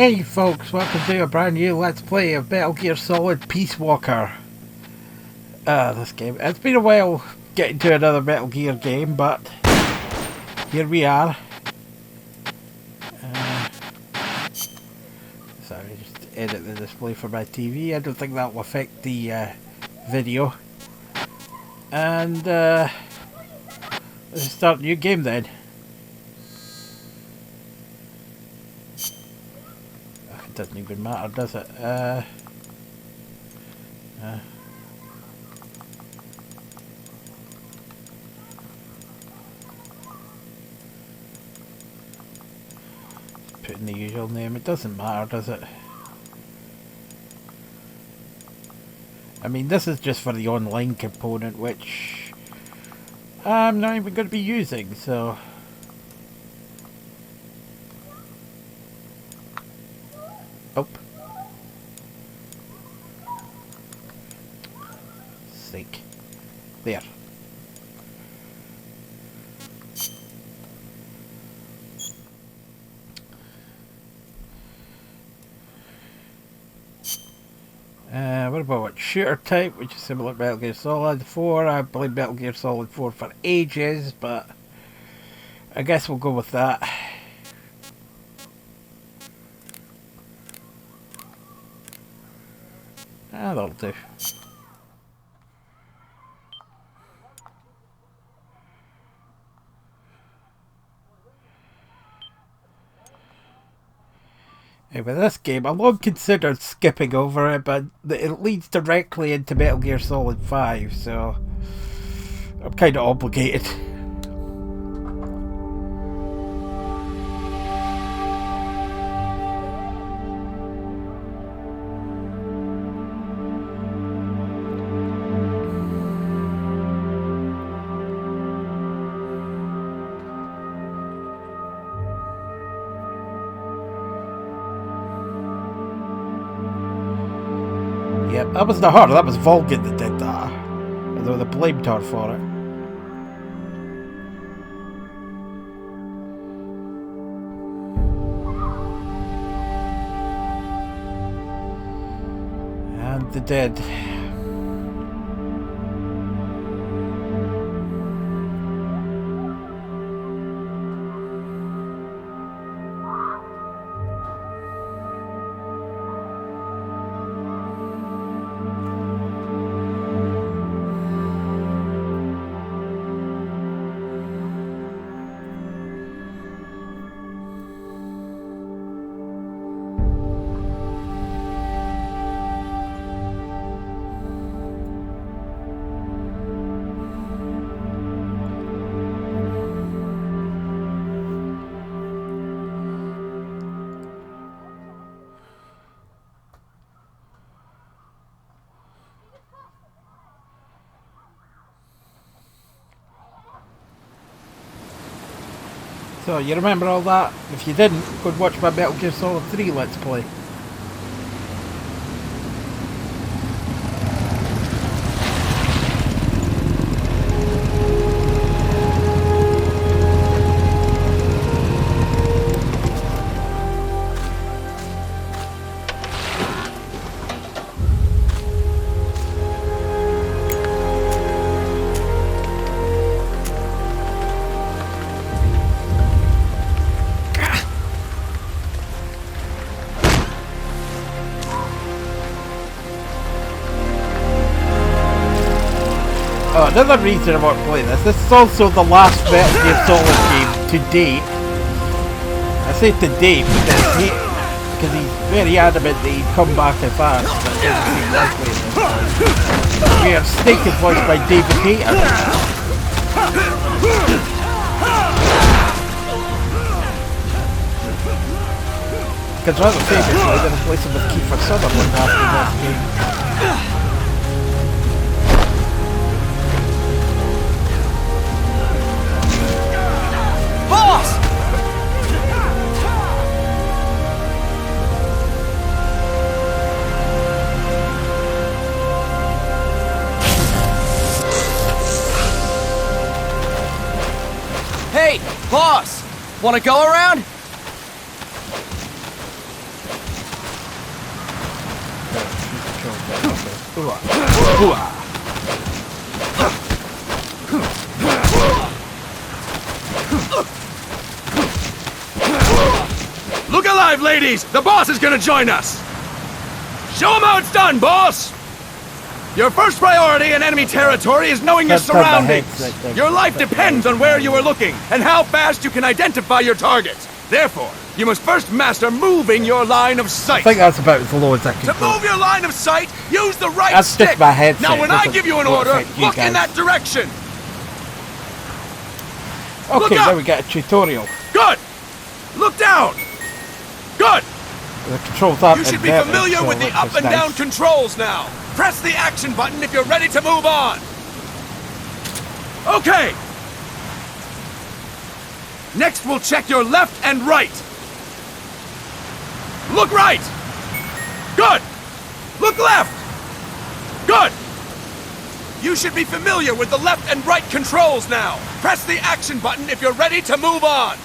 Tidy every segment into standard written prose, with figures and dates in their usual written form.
Hey folks, welcome to a brand new Let's Play of Metal Gear Solid Peace Walker. This game. It's been a while getting to another Metal Gear game, but here we are. Sorry, just edit the display for my TV. I don't think that will affect the video. And let's start a new game then. It doesn't even matter, does it? Put in the usual name. It doesn't matter, does it? I mean, this is just for the online component, which I'm not even going to be using, so... Oh. Sake. There. What about shooter type, which is similar to Metal Gear Solid 4. I played Metal Gear Solid 4 for ages, but I guess we'll go with that. That'll do. With this game, I long considered skipping over it, but it leads directly into Metal Gear Solid 5, so I'm kind of obligated. Yep, that wasn't her, that was Vulcan that did that. Although they blamed her for it. And they did. So, you remember all that? If you didn't, go and watch my Metal Gear Solid 3 Let's Play. Oh, another reason I want to play this. This is also the last Metal Gear Solid game to date. I say to date because he's very adamant that he'd come back and fast, but it doesn't seem likely in this time. We have Snake is voiced by David Hayter. Because rather famously, they're replacing him with Kiefer Sutherland after this game. Boss! Hey, boss! Wanna go around? Look alive, ladies! The boss is gonna join us! Show him how it's done, boss! Your first priority in enemy territory is knowing your surroundings. Your life depends on where you are looking and how fast you can identify your targets. Therefore, you must first master moving your line of sight. I think that's about as low as I can To go. move your line of sight, use the right That's stick. just my headset. Now, when I Doesn't give you an won't order, affect you look in guys. that direction. Okay, up. now we get a tutorial. Good. Look down. Good. The controls aren't You should be inverted, familiar so with the which up is and nice. down controls now. Press the action button if you're ready to move on. Okay. Next, we'll check your left and right. Look right. Good. Look left. Good. You should be familiar with the left and right controls now. Press the action button if you're ready to move on.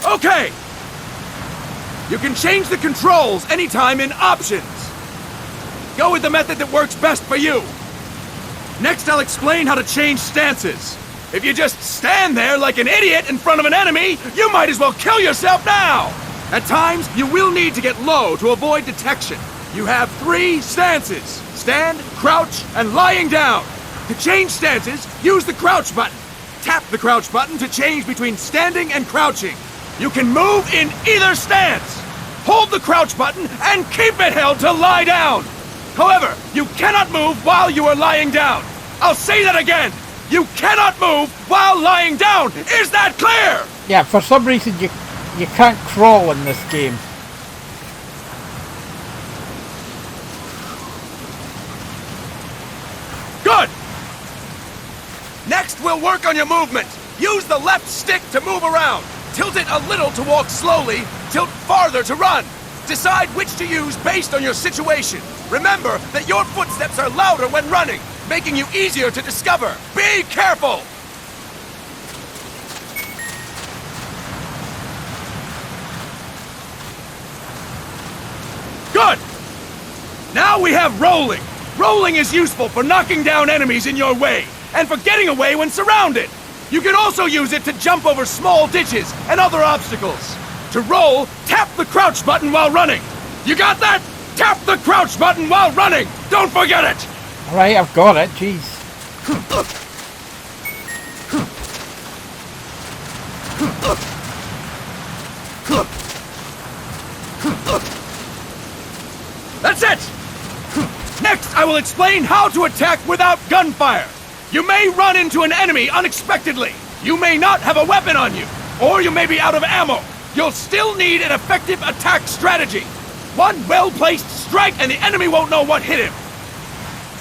Okay. You can change the controls anytime in Options. Go with the method that works best for you. Next, I'll explain how to change stances. If you just stand there like an idiot in front of an enemy, you might as well kill yourself now! At times, you will need to get low to avoid detection. You have 3 stances: stand, crouch, and lying down. To change stances, use the crouch button. Tap the crouch button to change between standing and crouching. You can move in either stance. Hold the crouch button and keep it held to lie down. However, you cannot move while you are lying down. I'll say that again. You cannot move while lying down. Is that clear? Yeah, for some reason you can't crawl in this game. Good. Next, we'll work on your movement. Use the left stick to move around. Tilt it a little to walk slowly, tilt farther to run. Decide which to use based on your situation. Remember that your footsteps are louder when running, making you easier to discover. Be careful! Good! Now we have rolling. Rolling is useful for knocking down enemies in your way, and for getting away when surrounded. You can also use it to jump over small ditches and other obstacles. To roll, tap the crouch button while running. You got that? Tap the crouch button while running! Don't forget it! Alright, I've got it, jeez. That's it! Next, I will explain how to attack without gunfire. You may run into an enemy unexpectedly. You may not have a weapon on you, or you may be out of ammo. You'll still need an effective attack strategy. One well-placed strike and the enemy won't know what hit him.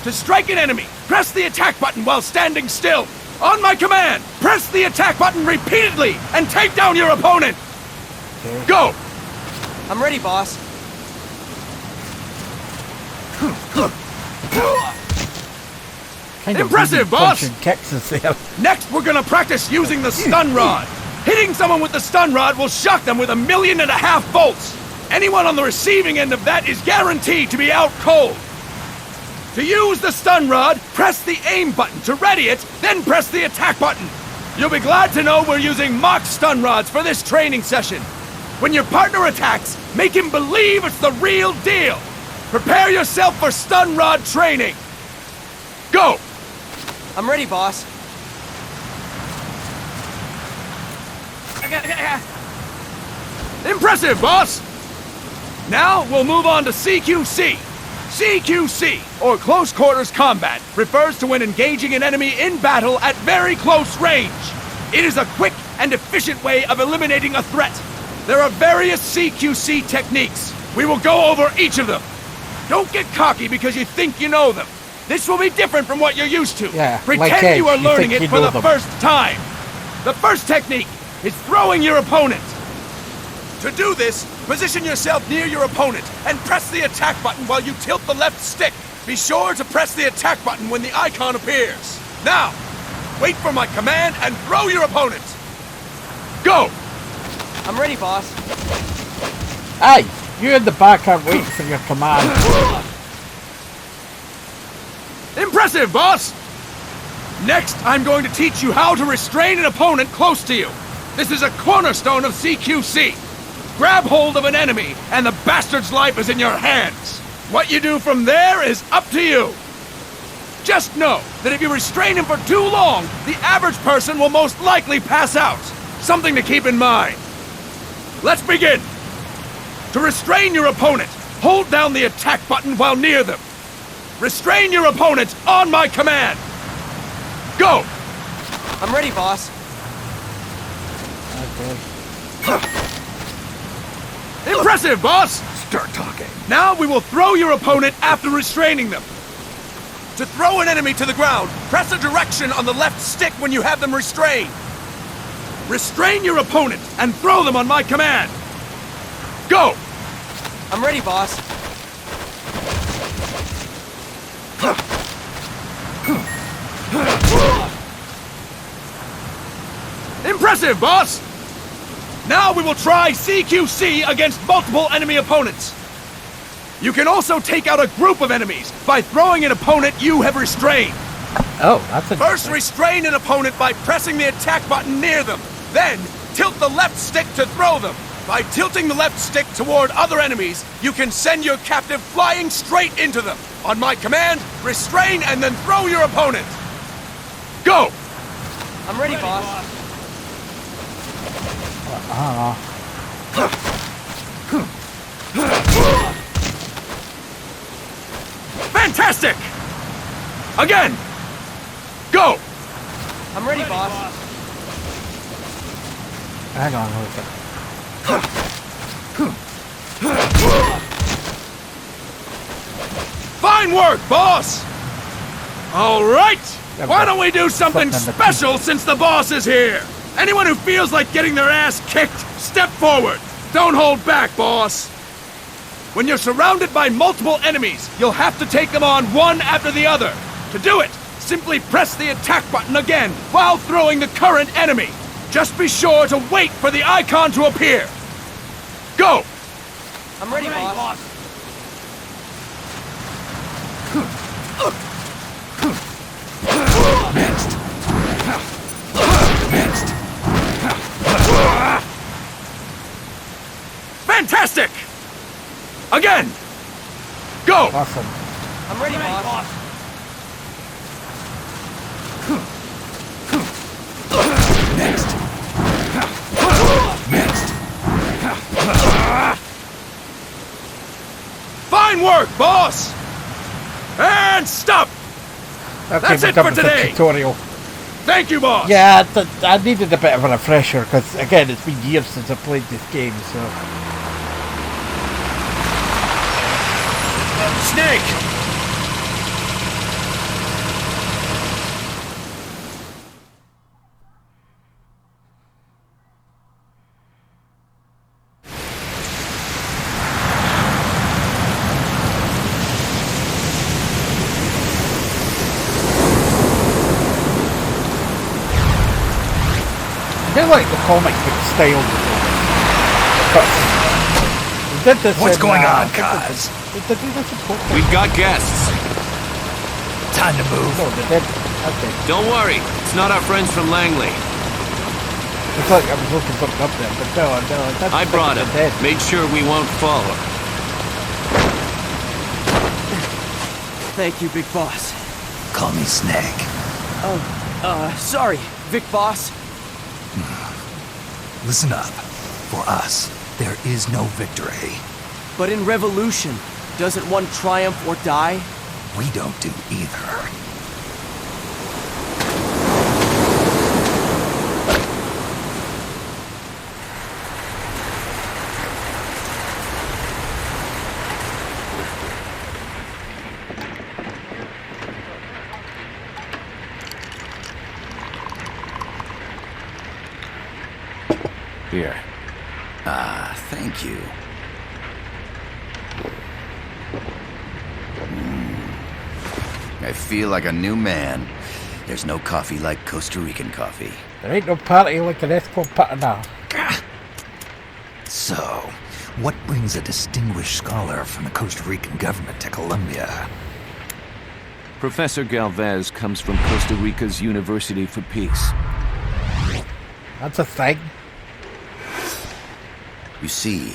To strike an enemy, press the attack button while standing still. On my command, press the attack button repeatedly and take down your opponent. Go! I'm ready, boss. Kind Impressive, of boss! punching kicks us there. Next, we're gonna practice using the stun rod. Hitting someone with the stun rod will shock them with 1.5 million volts. Anyone on the receiving end of that is guaranteed to be out cold. To use the stun rod, press the aim button to ready it, then press the attack button. You'll be glad to know we're using mock stun rods for this training session. When your partner attacks, make him believe it's the real deal. Prepare yourself for stun rod training. Go! I'm ready, boss. Impressive, boss! Now, we'll move on to CQC. CQC, or Close Quarters Combat, refers to when engaging an enemy in battle at very close range. It is a quick and efficient way of eliminating a threat. There are various CQC techniques. We will go over each of them. Don't get cocky because you think you know them. This will be different from what you're used to. Yeah, Pretend like Edge, you are you learning think it you for know the them. first time. The first technique is throwing your opponent. To do this, position yourself near your opponent and press the attack button while you tilt the left stick. Be sure to press the attack button when the icon appears. Now, wait for my command and throw your opponent. Go! I'm ready, boss. Aye, you in the back aren't waiting for your command. Impressive, boss! Next, I'm going to teach you how to restrain an opponent close to you. This is a cornerstone of CQC. Grab hold of an enemy, and the bastard's life is in your hands. What you do from there is up to you. Just know that if you restrain him for too long, the average person will most likely pass out. Something to keep in mind. Let's begin. To restrain your opponent, hold down the attack button while near them. Restrain your opponent on my command. Go! I'm ready, boss. Okay. Impressive, boss! Start talking. Now we will throw your opponent after restraining them. To throw an enemy to the ground, press a direction on the left stick when you have them restrained. Restrain your opponent and throw them on my command. Go! I'm ready, boss. Impressive, boss! Now we will try CQC against multiple enemy opponents. You can also take out a group of enemies by throwing an opponent you have restrained. Oh, that's a First, restrain an opponent by pressing the attack button near them. Then, tilt the left stick to throw them. By tilting the left stick toward other enemies, you can send your captive flying straight into them. On my command, restrain and then throw your opponent. Go! I'm ready, boss. Fantastic! Again! Go! I'm ready, boss. Hang on, hold it. Fine work, boss! All right! Yeah, Why but- don't we do something special since the boss is here? Anyone who feels like getting their ass kicked, step forward. Don't hold back, boss. When you're surrounded by multiple enemies, you'll have to take them on one after the other. To do it, simply press the attack button again while throwing the current enemy. Just be sure to wait for the icon to appear. Go! I'm ready, boss. Fantastic! Again! Go! Awesome. I'm ready, boss. Fine work, boss! And stop! Okay, That's but it that for was the today. tutorial. Thank you, boss! Yeah, I needed a bit of a refresher because, again, it's been years since I played this game, so. Snake! I feel like the comic book style. We did this What's in, going on, they guys? did this in Pokemon. We've got guests. Time to move. No, they did. Okay. Don't worry, it's not our friends from Langley. I thought I was looking something up there, but no, that's I brought him. Dead. Made sure we won't follow. Thank you, big boss. Call me Snake. Sorry, Vic Boss. Listen up. For us, there is no victory. But in Revolution, doesn't one triumph or die? We don't do either. Here. Ah, thank you. I feel like a new man. There's no coffee like Costa Rican coffee. There ain't no party like an Esco Patana. So, what brings a distinguished scholar from the Costa Rican government to Colombia? Professor Galvez comes from Costa Rica's University for Peace. That's a thing. You see,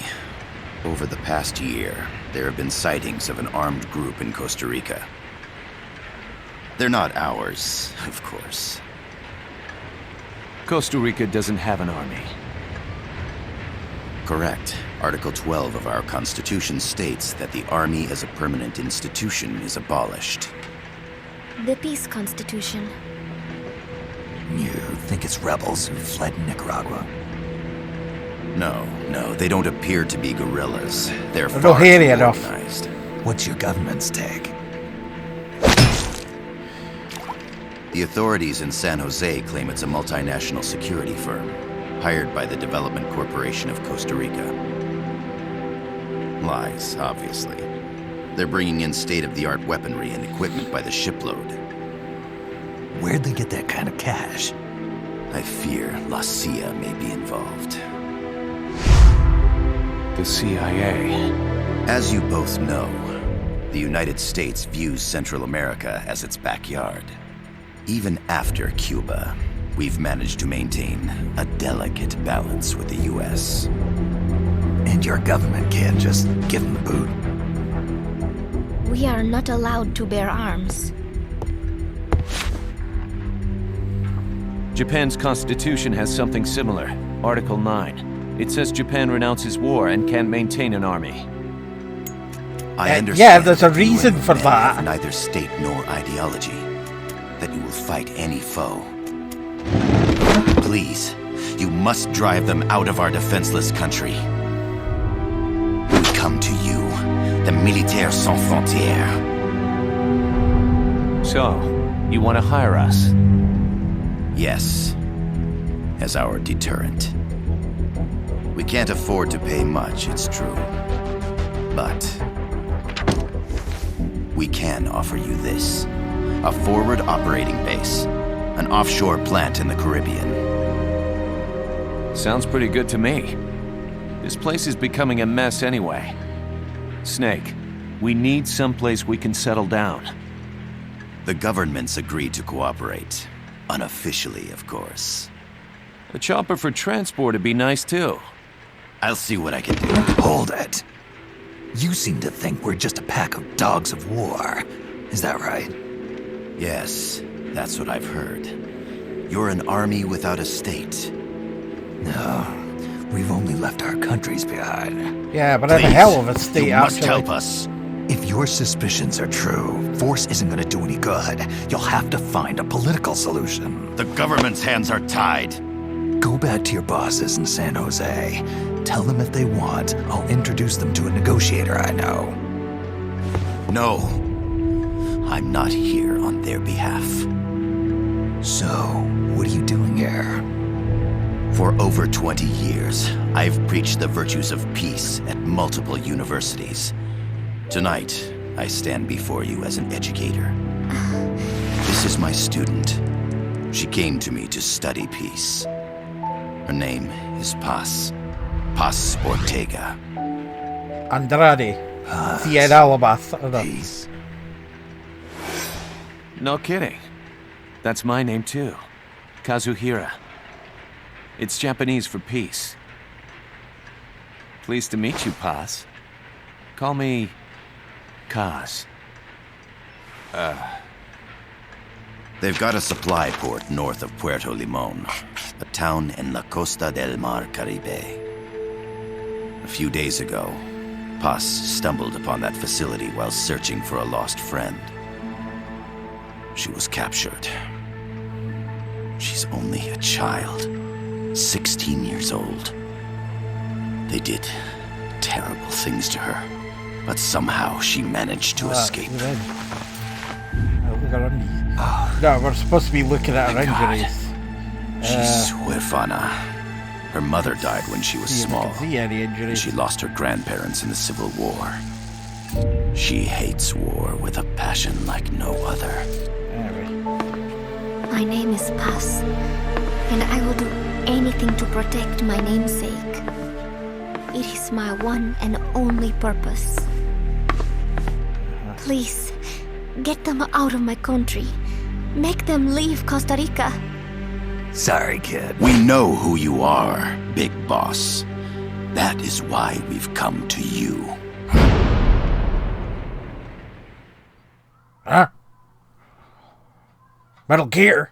over the past year, there have been sightings of an armed group in Costa Rica. They're not ours, of course. Costa Rica doesn't have an army. Correct. Article 12 of our Constitution states that the Army as a permanent institution is abolished. The Peace Constitution. You think it's rebels who fled Nicaragua? No, they don't appear to be guerrillas. They're They're far not hairy too enough. organized. What's your government's take? The authorities in San Jose claim it's a multinational security firm, hired by the Development Corporation of Costa Rica. Lies, obviously. They're bringing in state-of-the-art weaponry and equipment by the shipload. Where'd they get that kind of cash? I fear La CIA may be involved. The CIA. As you both know, the United States views Central America as its backyard. Even after Cuba, we've managed to maintain a delicate balance with the US. And your government can't just give them the boot? We are not allowed to bear arms. Japan's constitution has something similar. Article 9. It says Japan renounces war and can't maintain an army. I yeah, understand there's a that you reason and for men that. have neither state nor ideology. That you will fight any foe. Please, you must drive them out of our defenseless country. We come to you, the Militaires Sans Frontières. So, you want to hire us? Yes, as our deterrent. We can't afford to pay much, it's true. But we can offer you this. A forward operating base. An offshore plant in the Caribbean. Sounds pretty good to me. This place is becoming a mess anyway. Snake, we need someplace we can settle down. The government's agreed to cooperate. Unofficially, of course. A chopper for transport would be nice too. I'll see what I can do. Hold it. You seem to think we're just a pack of dogs of war. Is that right? Yes, that's what I've heard. You're an army without a state. No, we've only left our countries behind. Yeah, but in a Please, hell of a state, you must actually. help us. If your suspicions are true, force isn't going to do any good. You'll have to find a political solution. The government's hands are tied. Go back to your bosses in San Jose. Tell them if they want, I'll introduce them to a negotiator I know. No. I'm not here on their behalf. So, what are you doing here? For over 20 years, I've preached the virtues of peace at multiple universities. Tonight, I stand before you as an educator. This is my student. She came to me to study peace. Her name is Paz. Paz Ortega. Andrade. Sierra Alabama. Peace. No kidding. That's my name too. Kazuhira. It's Japanese for peace. Pleased to meet you, Paz. Call me Kaz. They've got a supply port north of Puerto Limon, a town in La Costa del Mar Caribe. A few days ago, Paz stumbled upon that facility while searching for a lost friend. She was captured. She's only a child, 16 years old. They did terrible things to her, but somehow she managed to escape. Look at her undies. No, we're supposed to be looking at her injuries. She's huérfana. Her mother died when she was See if we small. can see any And injuries. she lost her grandparents in the Civil War. She hates war with a passion like no other. Anyway. My name is Paz, and I will do anything to protect my namesake. It is my one and only purpose. Please, Get them out of my country. Make them leave Costa Rica. Sorry, kid. We know who you are, Big Boss. That is why we've come to you. Huh? Metal Gear?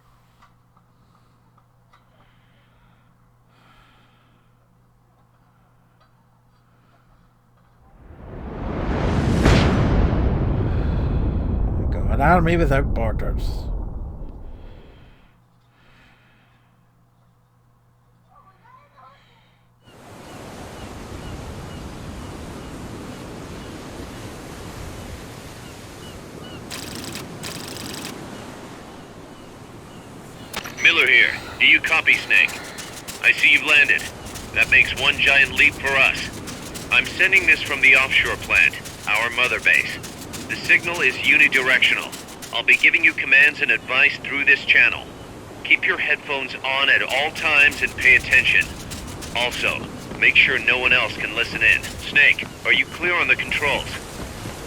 An army without borders. Miller here. Do you copy, Snake? I see you've landed. That makes one giant leap for us. I'm sending this from the offshore plant, our mother base. The signal is unidirectional. I'll be giving you commands and advice through this channel. Keep your headphones on at all times and pay attention. Also, make sure no one else can listen in. Snake, are you clear on the controls?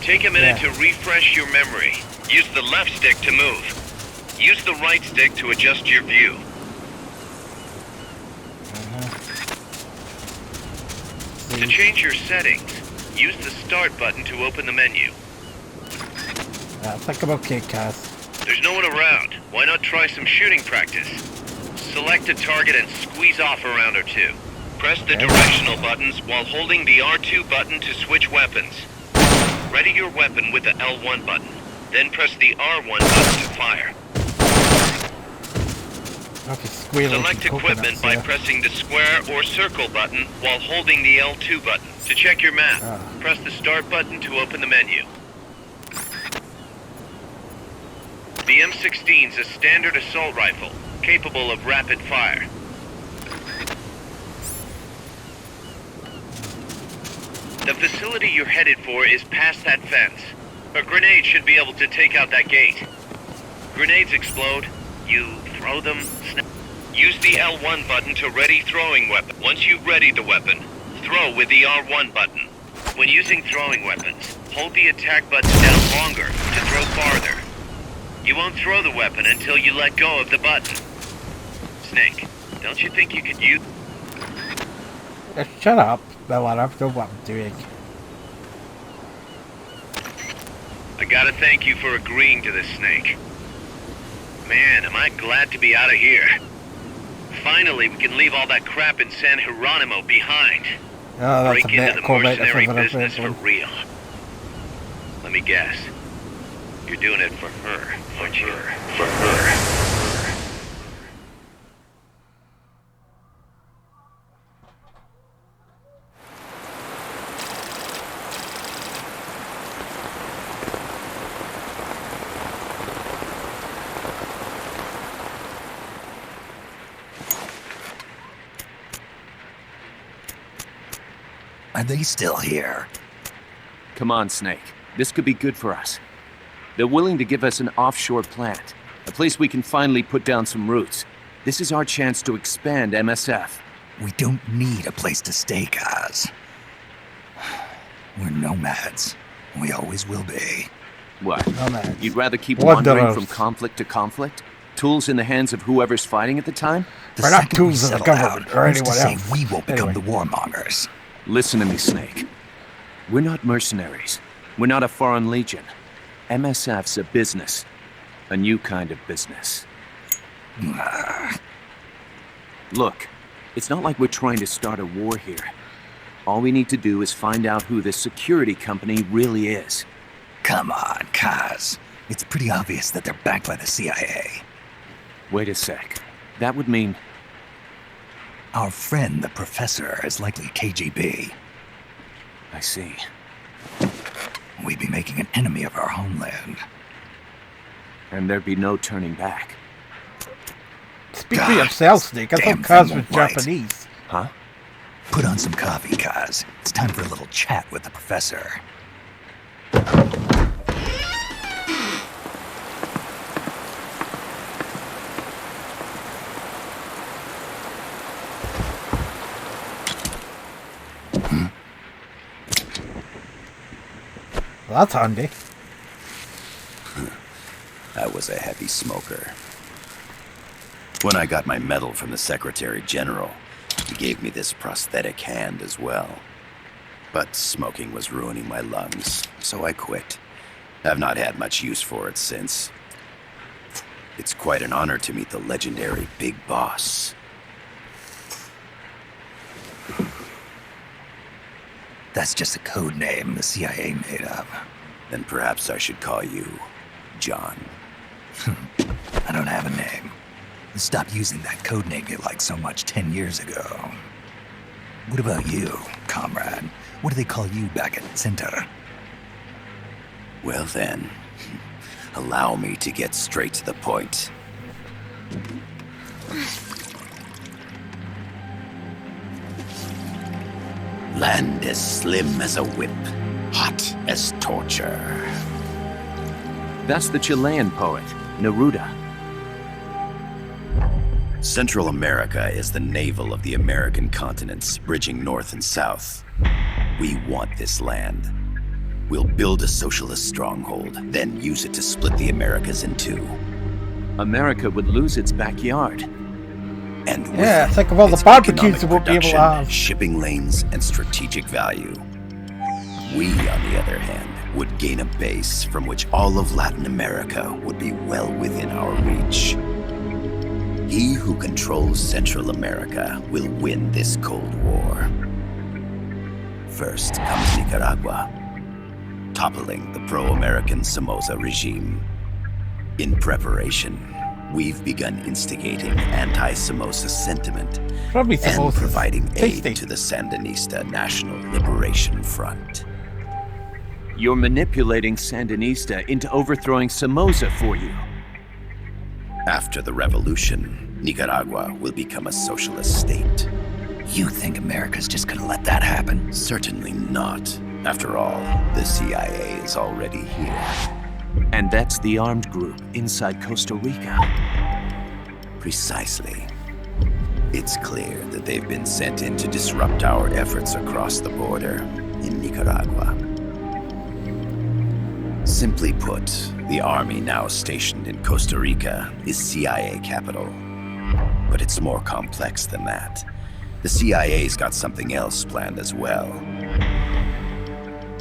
Take a minute to refresh your memory. Use the left stick to move. Use the right stick to adjust your view. To change your settings, use the start button to open the menu. I think I'm okay, Kaz. There's no one around. Why not try some shooting practice? Select a target and squeeze off a round or two. Press the directional buttons while holding the R2 button to switch weapons. Ready your weapon with the L1 button. Then press the R1 button to fire. Okay, squealing. Select equipment by pressing the square or circle button while holding the L2 button. To check your map, press the start button to open the menu. The M16's a standard assault rifle, capable of rapid fire. The facility you're headed for is past that fence. A grenade should be able to take out that gate. Grenades explode, you throw them, use the L1 button to ready throwing weapon. Once you've readied the weapon, throw with the R1 button. When using throwing weapons, hold the attack button down longer to throw farther. You won't throw the weapon until you let go of the button. Snake, don't you think you could use... Shut up. No, I don't know what I'm doing. I gotta thank you for agreeing to this, Snake. Man, am I glad to be out of here. Finally, we can leave all that crap in San Geronimo behind. Oh, that's Break a into bit the cool, mercenary business for real. Let me guess. You're doing it for her, aren't you? For her. Are they still here? Come on, Snake. This could be good for us. They're willing to give us an offshore plant, a place we can finally put down some roots. This is our chance to expand MSF. We don't need a place to stay, guys. We're nomads. We always will be. What? Nomads. You'd rather keep Wanderers. wandering from conflict to conflict? Tools in the hands of whoever's fighting at the time? The We're not second we tools of the settle government down, or who's to anyone say else? we won't become Anyway. the warmongers? Listen to me, Snake. We're not mercenaries. We're not a foreign legion. MSF's a business. A new kind of business. Look, it's not like we're trying to start a war here. All we need to do is find out who this security company really is. Come on, Kaz. It's pretty obvious that they're backed by the CIA. Wait a sec. That would mean... Our friend, the professor, is likely KGB. I see. We'd be making an enemy of our homeland. And there'd be no turning back. Speak for God, yourself, Snake. I thought damn Kaz thing was won't write. Japanese. Huh? Put on some coffee, Kaz. It's time for a little chat with the professor. Well, that's handy. was a heavy smoker. When I got my medal from the Secretary General, he gave me this prosthetic hand as well. But smoking was ruining my lungs, so I quit. I've not had much use for it since. It's quite an honor to meet the legendary Big Boss. That's just a code name the CIA made up. Then perhaps I should call you John. I don't have a name. Stop using that code name you liked so much 10 years ago. What about you, comrade? What do they call you back at Center? Well then, allow me to get straight to the point. Land as slim as a whip, hot as torture. That's the Chilean poet, Neruda. Central America is the navel of the American continents, bridging north and south. We want this land. We'll build a socialist stronghold, then use it to split the Americas in two. America would lose its backyard. And with Yeah, it, think of all the its barbecues economic that we'll be able to production, have. shipping lanes, and strategic value. We, on the other hand, would gain a base from which all of Latin America would be well within our reach. He who controls Central America will win this Cold War. First comes Nicaragua, toppling the pro-American Somoza regime. In preparation, we've begun instigating anti-Somoza sentiment Probably and Somoza's providing tasty. aid to the Sandinista National Liberation Front. You're manipulating Sandinista into overthrowing Somoza for you. After the revolution, Nicaragua will become a socialist state. You think America's just gonna let that happen? Certainly not. After all, the CIA is already here. And that's the armed group inside Costa Rica. Precisely. It's clear that they've been sent in to disrupt our efforts across the border in Nicaragua. Simply put, the army now stationed in Costa Rica is CIA capital. But it's more complex than that. The CIA's got something else planned as well.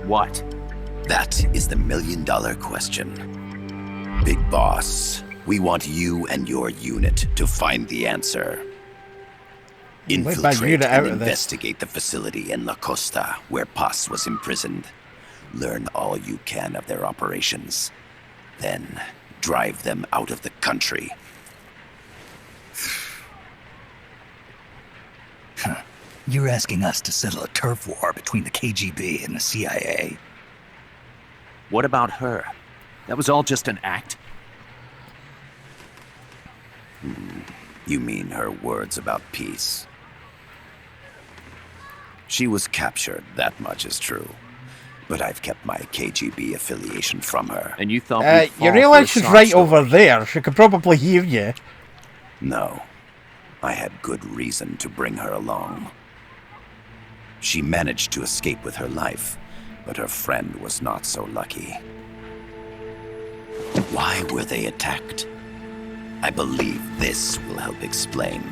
What? That is the million-dollar question. Big Boss, we want you and your unit to find the answer. Where's my Infiltrate unit out and of this? investigate the facility in La Costa, where Paz was imprisoned. Learn all you can of their operations. Then, drive them out of the country. You're asking us to settle a turf war between the KGB and the CIA. What about her? That was all just an act? You mean her words about peace? She was captured, that much is true. But I've kept my KGB affiliation from her. And you thought we'd fall You for realize a she's sob right story? over there. She could probably hear you. No. I had good reason to bring her along. She managed to escape with her life, but her friend was not so lucky. Why were they attacked? I believe this will help explain.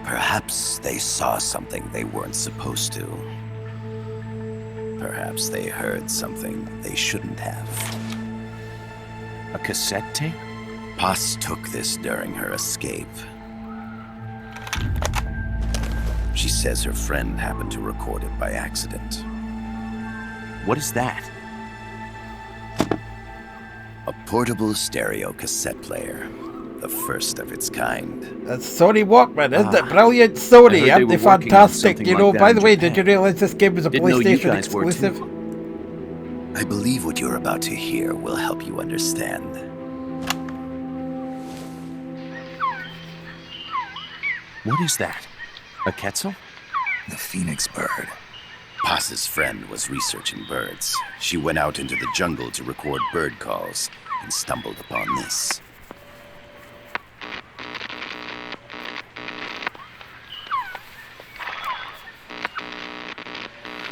Perhaps they saw something they weren't supposed to. Perhaps they heard something they shouldn't have. A cassette tape? Paz took this during her escape. She says her friend happened to record it by accident. What is that? A portable stereo cassette player. The first of its kind. That's Sony Walkman, isn't it? Brilliant I Sony, heard they aren't they were working on fantastic? something You like know, that by in the way, Japan. did you realize this game was a Didn't know you PlayStation guys were too. exclusive? I believe what you're about to hear will help you understand. What is that? A Quetzal? The Phoenix bird. Paz's friend was researching birds. She went out into the jungle to record bird calls and stumbled upon this.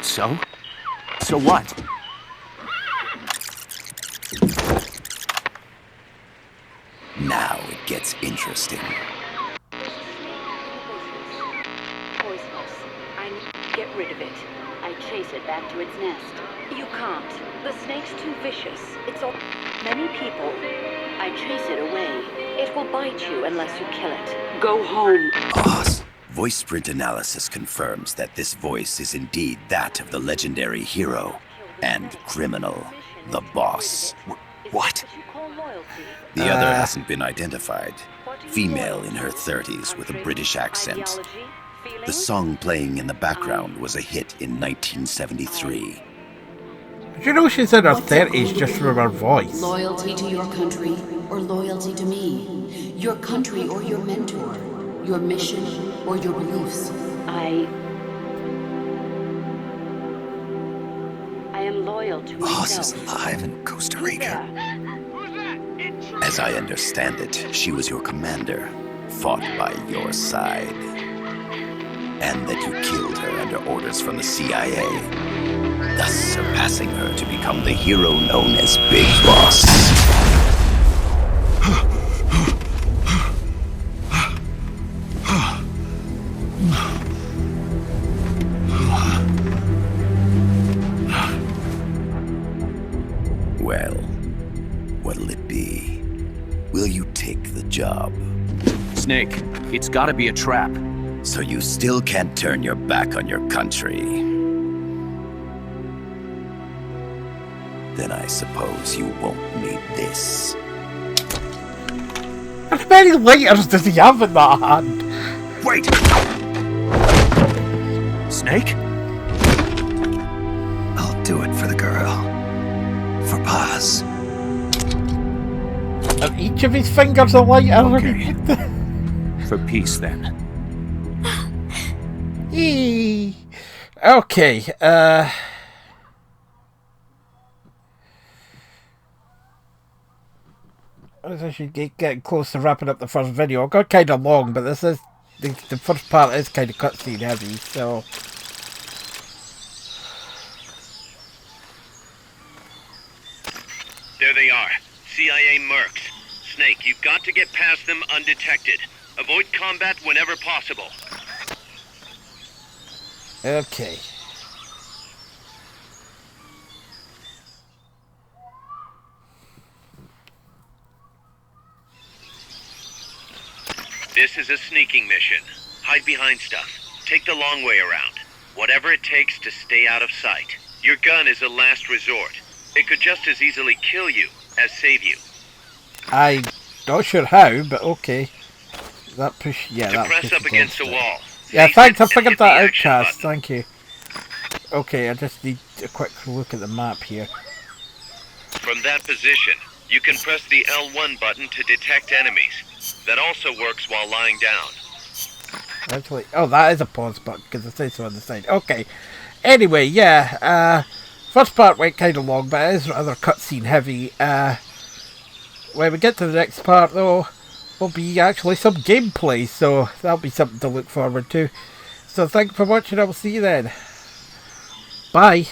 So? So what? Now it gets interesting. Poisonous. I need to get rid of it. I chase it back to its nest. You can't. The snake's too vicious. It's all many people. I chase it away. It will bite you unless you kill it. Go home. Boss. Voice print analysis confirms that this voice is indeed that of the legendary hero and criminal, the boss. What? The other hasn't been identified. Female in her 30s with a British accent. The song playing in the background was a hit in 1973. Do you know she's in her 30s just from her voice? Loyalty to your country or loyalty to me? Your country or your mentor? Your mission or your beliefs? I am loyal to Boss myself. is alive in Costa Rica. As I understand it, she was your commander, fought by your side. And that you killed her under orders from the CIA, thus surpassing her to become the hero known as Big Boss. Well, what'll it be? Will you take the job? Snake, it's gotta be a trap. So you still can't turn your back on your country? Then I suppose you won't need this. How many lighters does he have in that hand? Wait! Snake? I'll do it for the girl. For Paz. Are each of his fingers a lighter? Okay. For peace, then. Okay, I should get close to wrapping up the first video. It got kind of long, but this is the first part is kind of cutscene heavy, so. There they are. CIA mercs. Snake, you've got to get past them undetected. Avoid combat whenever possible. Okay. This is a sneaking mission. Hide behind stuff. Take the long way around. Whatever it takes to stay out of sight. Your gun is a last resort. It could just as easily kill you as save you. I'm not sure how, but okay. That push, yeah, To that press push up against the wall. Yeah, Face thanks, it I and figured hit the that out, action Chaz. button. Thank you. Okay, I just need a quick look at the map here. From that position, you can press the L1 button to detect enemies. That also works while lying down. Actually, oh, that is a pause button because it says so on the side. Okay. Anyway, yeah. First part went kind of long, but it is rather cutscene heavy. When we get to the next part, though, will be actually some gameplay, so that'll be something to look forward to. So thanks for watching. I will see you then. Bye.